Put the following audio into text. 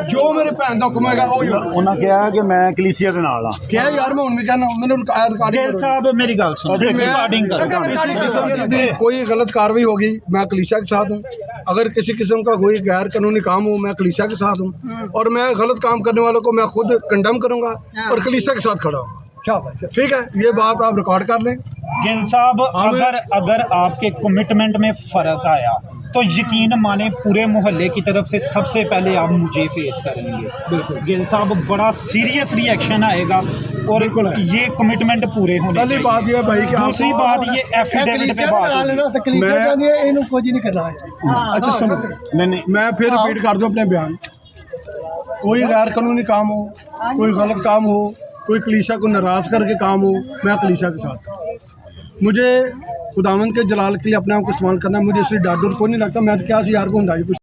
जो मेरे भैन का हुक्म है उन्होंने कहा कि मैं कलीसिया के नाल हां। क्या यार मैं हुण भी कहना मैंने गिल साहब मेरी गल सुनो, रिकॉर्डिंग करो। किसी किस्म की भी कोई गलत कार्रवाई होगी मैं कलीसिया के साथ हूँ। अगर किसी किस्म का कोई गैर कानूनी काम हो मैं कलीसिया के साथ हूँ और मैं गलत काम करने वालों को मैं खुद कंडेम करूँगा और कलीसिया के साथ खड़ा हूँ। ठीक है, ये बात आप रिकॉर्ड कर लें। गिल साहब अगर आपके कमिटमेंट में फ़र्क आया तो यकीन माने पूरे मोहल्ले की तरफ से सबसे पहले आप मुझे फेस करेंगे। गिल साहब बड़ा सीरियस रिएक्शन आएगा और ये कमिटमेंट पूरे होने पहली बात ये भाई कि दूसरी बात ये एफिडेविट पे बात कुछ नहीं करना है। अच्छा सुनो, नहीं मैं फिर रिपीट कर दूं अपने बयान। कोई गैर कानूनी काम हो, कोई गलत काम हो, कोई कलीसिया को नाराज़ करके काम हो, मैं कलीसिया के साथ हूं। मुझे खुदावंद के जलाल के लिए अपने आप को इस्तेमाल करना है। मुझे इसलिए डर कोई नहीं लगता। मैं तो क्या यार को कुछ